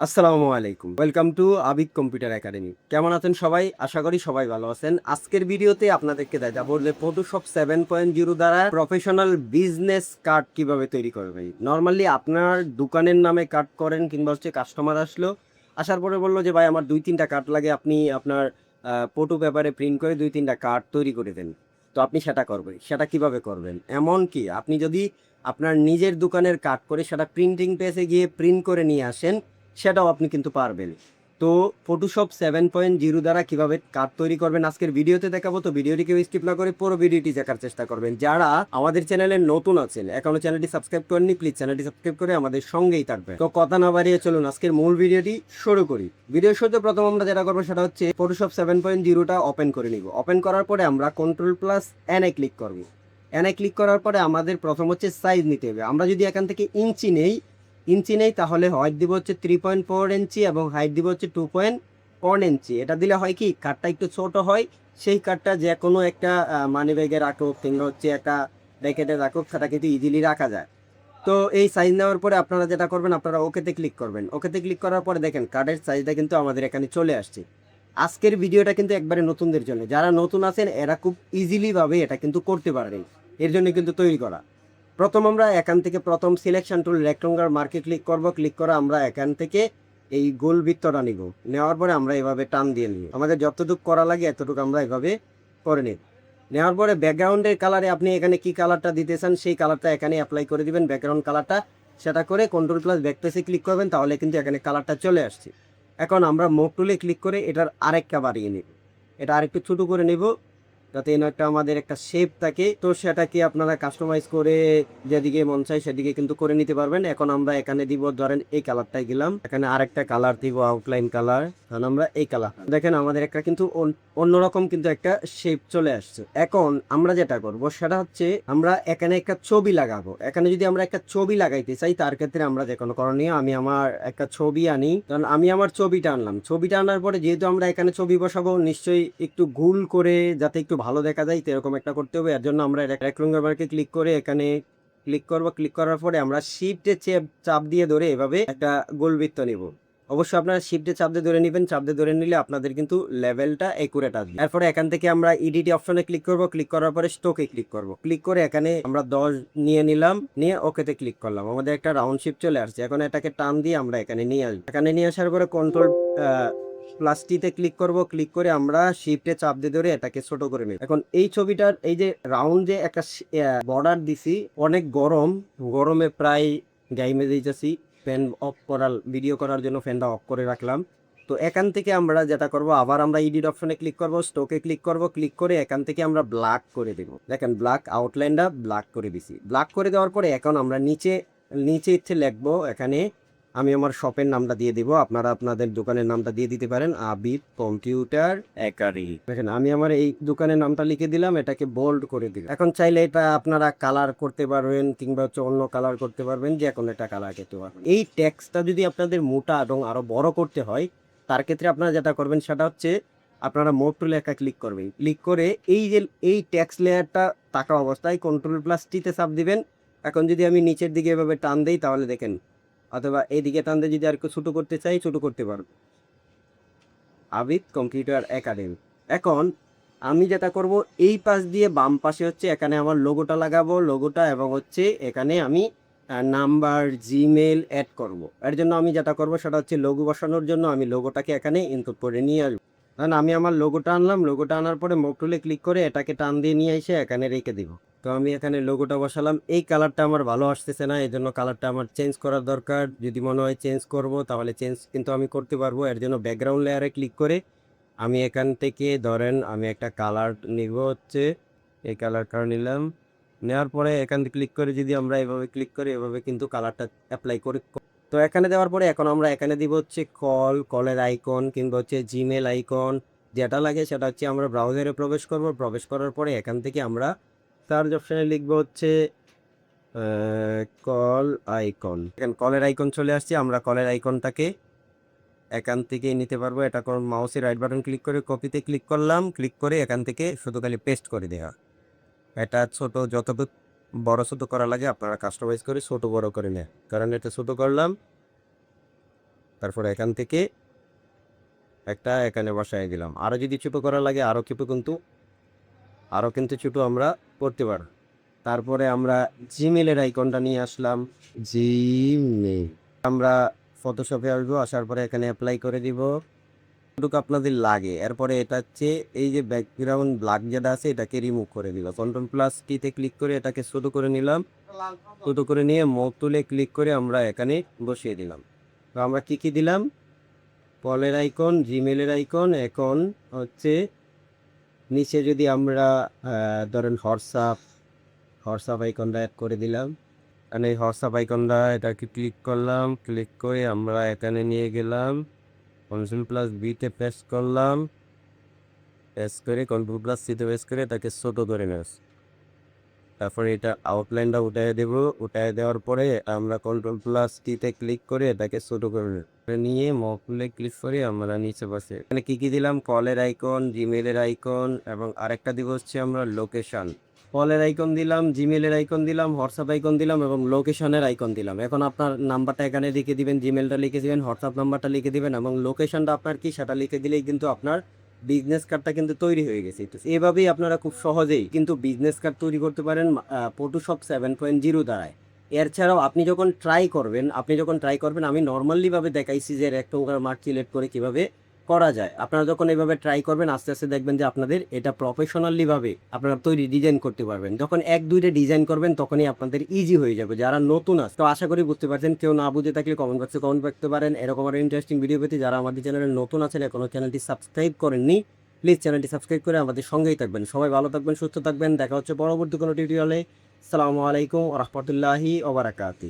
আসসালামু আলাইকুম, welcome to Abid computer academy. কেমন আছেন সবাই? আশা করি সবাই ভালো আছেন। আজকের ভিডিওতে আপনাদেরকে দেখাবো যে ফটোশপ 7.0 দ্বারা প্রফেশনাল বিজনেস কার্ড কিভাবে তৈরি করবেন। নর্মালি আপনার দোকানের নামে কার্ড করেন কিংবা কাস্টমার আসলো, আসার পরে বললো যে ভাই আমার 2-3টা কার্ড লাগে, আপনি আপনার ফটো পেপারে প্রিন্ট করে 2-3টা কার্ড তৈরি করে দেন। তো আপনি সেটা করবেন, সেটা কিভাবে করবেন? এমন কি আপনি যদি আপনার নিজের দোকানের কার্ড করে সেটা প্রিন্টিং প্রেসে গিয়ে প্রিন্ট করে নিয়ে আসেন, সেটাও আপনি কিন্তু পারবেন। তো ফটোশপ 7.0 দ্বারা কিভাবে কার্ড তৈরি করবেন আজকের ভিডিওতে দেখাবো। তো ভিডিওটি কেউ স্কিপ না করে পুরো ভিডিওটি দেখার চেষ্টা করবেন। যারা আমাদের চ্যানেলে নতুন আছেন, এখনো চ্যানেলটি সাবস্ক্রাইব করেননি, প্লিজ চ্যানেলটি সাবস্ক্রাইব করে আমাদের সঙ্গেই থাকবেন। তো কথা না বাড়িয়ে চলুন আজকের মূল ভিডিওটি শুরু করি। ভিডিও শুরুতে প্রথম আমরা যেটা করবো সেটা হচ্ছে ফটোশপ 7.0টা ওপেন করে নিব। ওপেন করার পরে আমরা Ctrl+N এ ক্লিক করব। N এ ক্লিক করার পরে আমাদের প্রথম হচ্ছে সাইজ নিতে হবে। আমরা যদি এখান থেকে ইঞ্চি নেই তাহলে হাইট দিব হচ্ছে 3.4 ইঞ্চি এবং হাইট দিব হচ্ছে 2.1 ইঞ্চি। এটা দিলে হয় কি কার্ডটা একটু ছোট হয়, সেই কার্ডটা যে কোনো একটা মানি ব্যাগে রাখুক কিংবা একটা র্যাকেটে রাখুক, সেটা কিন্তু ইজিলি রাখা যায়। তো এই সাইজ নেওয়ার পরে আপনারা যেটা করবেন, আপনারা ওকেতে ক্লিক করবেন। ওকেতে ক্লিক করার পরে দেখেন কার্ডের সাইজটা কিন্তু আমাদের এখানে চলে আসছে। আজকের ভিডিওটা কিন্তু একবারে নতুনদের জন্য, যারা নতুন আছেন এরা খুব ইজিলি ভাবে এটা কিন্তু করতে পারেন, এর জন্য কিন্তু তৈরি করা। প্রথম আমরা এখান থেকে প্রথম সিলেকশন টুল রেক্ট্যাঙ্গুলার মার্কে ক্লিক করব। ক্লিক করে আমরা এখান থেকে এই গোল বৃত্তটা নিব। নেওয়ার পরে আমরা এভাবে টান দিয়ে নিব। আমাদের যতটুকু করা লাগে এতটুকু আমরা এভাবে করে নিই। নেওয়ার পরে ব্যাকগ্রাউন্ডের কালারে আপনি এখানে কি কালারটা দিতে চান সেই কালারটা এখানে অ্যাপ্লাই করে দিবেন, ব্যাকগ্রাউন্ড কালারটা। সেটা করে Ctrl+ব্যাকস্পেসে ক্লিক করবেন, তাহলে কিন্তু এখানে কালারটা চলে আসছে। এখন আমরা মুভ টুলে ক্লিক করে এটার আরেকটা বাড়িয়ে নিব, এটা আরেকটু ছোটো করে নিব যাতে একটা আমাদের একটা শেপ থাকে। তো সেটাকে আপনারা কাস্টমাইজ করে যেদিকে মন চাই সেদিকে কিন্তু করে নিতে পারবেন। এখন আমরা এখানে দিব, ধরেন এই কালারটাই দিলাম, এখানে আরেকটা কালার দিব, আউটলাইন কালার, কারণ আমরা এই কালার দেখেন আমাদের একটা কিন্তু অন্যরকম কিন্তু একটা শেপ চলে আসছে। এখন আমরা যেটা করব সেটা হচ্ছে আমরা এখানে একটা ছবি লাগাবো। এখানে যদি আমরা একটা ছবি লাগাইতে চাই তার ক্ষেত্রে আমরা যে কোনো করণীয়, আমি আমার একটা ছবি আনি, কারণ আমি আমার ছবিটা আনলাম। ছবিটা আনার পরে যেহেতু আমরা এখানে ছবি বসাবো, নিশ্চয়ই একটু গোল করে যাতে একটু ভালো দেখা যায় এরকম একটা করতে হবে। এর জন্য আমরা রেক্ট্যাঙ্গুলার মার্কে ক্লিক করে এখানে ক্লিক করব। ক্লিক করার পরে আমরা শিফটে চাপ দিয়ে ধরে এভাবে একটা গোল বৃত্ত নিব। অবশ্যই আপনারা শিফটে চাপ দিয়ে ধরে নেবেন, চাপ দিয়ে ধরে নিলে আপনাদের কিন্তু লেভেলটা একুরেট আসবে। এরপরে এখান থেকে আমরা এডিট অপশনে ক্লিক করব। ক্লিক করার পরে স্টোকে ক্লিক করব। ক্লিক করে এখানে আমরা 10 নিয়ে নিলাম, নিয়ে ওকেতে ক্লিক করলাম। আমাদের একটা রাউন্ড শেপ চলে আসছে। এখন এটাকে টান দিয়ে আমরা এখানে নিয়ে আসবো। এখানে নিয়ে আসার পরে Ctrl+T তে ক্লিক করব। ক্লিক করে আমরা শিফটে চাপ দিয়ে ধরে এটাকে ছোট করে নিই। এখন এই ছবিটার এই যে রাউন্ড যে একটা বর্ডার দিছি, অনেক গরম, গরমে প্রায় গাইমে দিতেছি। ফ্যান অফ করার, ভিডিও করার জন্য ফ্যানটা অফ করে রাখলাম। তো এখান থেকে আমরা যেটা করব, আবার আমরা এডিট অপশনে ক্লিক করব, স্টোকে ক্লিক করব। ক্লিক করে এখান থেকে আমরা ব্ল্যাক করে দেব। দেখেন ব্ল্যাক, আউটলাইনটা ব্ল্যাক করে দিছি। ব্ল্যাক করে দেওয়ার পরে এখন আমরা নিচে নিচে ইচ্ছে লিখবো, এখানে আমি আমার শপের নামটা দিয়ে দিব, আপনারা আপনাদের দোকানের নামটা দিয়ে দিতে পারেন, আবিদ কম্পিউটার একাডেমি। দেখেন আমি আমার এই দোকানের নামটা লিখে দিলাম, এটাকে বোল্ড করে দিলাম। এখন চাইলে এটা আপনারা কালার করতে পারবেন কিংবা অন্য কালার করতে পারবেন, যে কোনো একটা কালার করতে পারবেন। এই টেক্সটটা যদি আপনাদের মোটা এবং আরো বড় করতে হয়, তার ক্ষেত্রে আপনারা যেটা করবেন সেটা হচ্ছে আপনারা মোড টুলে একটা ক্লিক করবেন। ক্লিক করে এই যে এই টেক্সট লেয়ারটা থাকা অবস্থায় Ctrl+T-তে চাপ দিবেন। এখন যদি আমি নিচের দিকে এভাবে টান দেই তাহলে দেখেন, অথবা এইদিকে টান দিয়ে যদি আর একটু ছোটো করতে চাই ছোটো করতে পারবো, আবিদ কম্পিউটার একাডেমি। এখন আমি যেটা করব, এই পাশ দিয়ে বাম পাশে হচ্ছে এখানে আমার লোগোটা লাগাবো, লোগোটা, এবং হচ্ছে এখানে আমি নাম্বার, জিমেল অ্যাড করব। এর জন্য আমি যেটা করব সেটা হচ্ছে লোগো বসানোর জন্য আমি লোগোটাকে এখানে ইনপুট করে নিয়ে আসবো। কারণ আমি আমার লোগোটা আনলাম, লোগোটা আনার পরে মুভ টুলে ক্লিক করে এটাকে টান দিয়ে নিয়ে এসে এখানে রেখে দিব। তো আমি এখানে লোগোটা বসালাম। এই কালারটা আমার ভালো আসতেছে না, এই জন্য কালারটা আমার চেঞ্জ করার দরকার। যদি মনে হয় চেঞ্জ করব তাহলে চেঞ্জ কিন্তু আমি করতে পারবো। এর জন্য ব্যাকগ্রাউন্ড লেয়ারে ক্লিক করে আমি এখান থেকে ধরেন আমি একটা কালার নিব, হচ্ছে এই কালারটা নিলাম। নেওয়ার পরে এখান থেকে ক্লিক করে যদি আমরা এভাবে ক্লিক করি, এভাবে কিন্তু কালারটা অ্যাপ্লাই করে। তো এখানে দেওয়ার পরে এখন আমরা এখানে দিব হচ্ছে কলের আইকন কিংবা হচ্ছে জিমেল আইকন, যেটা লাগে সেটা হচ্ছে আমরা ব্রাউজারে প্রবেশ করব। প্রবেশ করার পরে এখান থেকে আমরা সার্চ অপশানে লিখবো হচ্ছে কল আইকন। এখানে কলের আইকন চলে আসছে, আমরা কলের আইকনটাকে এখান থেকে নিতে পারবো। এটা কোন মাউসের রাইট বাটন ক্লিক করে কপিতে ক্লিক করলাম, ক্লিক করে এখান থেকে শুধু খালি পেস্ট করে দেওয়া। এটা ছোট, যতটুকু বড় ছোট করা লাগে আপনারা কাস্টমাইজ করে ছোট বড় করে নেন। কারণ এটা ছোট করলাম, তারপর এখান থেকে একটা এখানে বসাই দিলাম। আরও যদি ছোটো করা লাগে আরও কিন্তু ছোটো আমরা করতে পারব। তারপরে আমরা জিমেলের আইকনটা নিয়ে আসলাম। জিমেল আমরা ফটোশপে আসবো, আসার পরে এখানে অ্যাপ্লাই করে দিব যতটুকু আপনাদের লাগে। এরপরে এটা হচ্ছে এই যে ব্যাকগ্রাউন্ড ব্ল্যাক যেটা আছে এটাকে রিমুভ করে দিলাম। কন্ট্রোল প্লাস কিতে ক্লিক করে এটাকে ছোট করে নিলাম। ছোট করে নিয়ে মুভ টুলে ক্লিক করে আমরা এখানে বসিয়ে দিলাম। তো আমরা কি দিলাম, কলের আইকন, জিমেলের আইকন, এখন হচ্ছে নিচে যদি আমরা ধরেন হোয়াটসঅ্যাপ আইকনটা অ্যাড করে দিলাম। এখানে হোয়াটসঅ্যাপ আইকনটা এটাকে ক্লিক করলাম, ক্লিক করে আমরা এখানে নিয়ে গেলাম, কন্ট্রোল প্লাস বিতে পেস্ট করলাম, পেস্ট করে কন্ট্রোল প্লাস সিতে পেস্ট করে এটাকে ছোট করে নেস। তারপরে এটা আউটলাইনটা উঠায় দেব। উঠায় দেওয়ার পরে আমরা কন্ট্রোল প্লাস টিতে ক্লিক করে এটাকে ছোট করে নিয়ে মকুলে ক্লিক করে আমরা নিচে বসে এখানে কি দিলাম, কলের আইকন, জিমেলের আইকন এবং আরেকটা দিব হচ্ছে আমরা লোকেশন। কলের আইকন দিলাম, জিমেলের আইকন দিলাম, হোয়াটসঅ্যাপ আইকন দিলাম এবং লোকেশনের আইকন দিলাম। এখন আপনার নাম্বারটা এখানে লিখে দিবেন, জিমেলটা লিখে দিবেন, হোয়াটসঅ্যাপ নাম্বারটা লিখে দিবেন এবং লোকেশনটা আপনার কি সেটা লিখে দিলেই কিন্তু আপনার বিজনেস কার্ডটা কিন্তু তৈরি হয়ে গেছে। তো এভাবেই আপনারা খুব সহজেই কিন্তু বিজনেস কার্ড তৈরি করতে পারেন ফটোশপ 7.0 দ্বারায়। এছাড়াও আপনি যখন ট্রাই করবেন আমি নর্মালিভাবে দেখাইছি যে একটা মার্ক সিলেক্ট করে কিভাবে করা যায়। আপনারা যখন এইভাবে ট্রাই করবেন আস্তে আস্তে দেখবেন যে আপনাদের এটা প্রফেশনালিভাবে আপনারা তৈরি ডিজাইন করতে পারবেন। যখন এক দুইটা ডিজাইন করবেন তখনই আপনাদের ইজি হয়ে যাবে। যারা নতুন আছে তো আশা করি বুঝতে পারছেন। কেউ না বুঝে থাকলে কমেন্ট বক্সে কমেন্ট করতে পারেন। এরকম আরও ইন্টারেস্টিং ভিডিও পেতে যারা আমাদের চ্যানেলে নতুন আছেন এখনও চ্যানেলটি সাবস্ক্রাইব করেননি, প্লিজ চ্যানেলটি সাবস্ক্রাইব করে আমাদের সঙ্গেই থাকবেন। সবাই ভালো থাকবেন, সুস্থ থাকবেন। দেখা হচ্ছে পরবর্তী কোনো টিউটোরিয়ালে। আসসালামু আলাইকুম ওয়া রাহমাতুল্লাহি ওয়া বারাকাতুহু।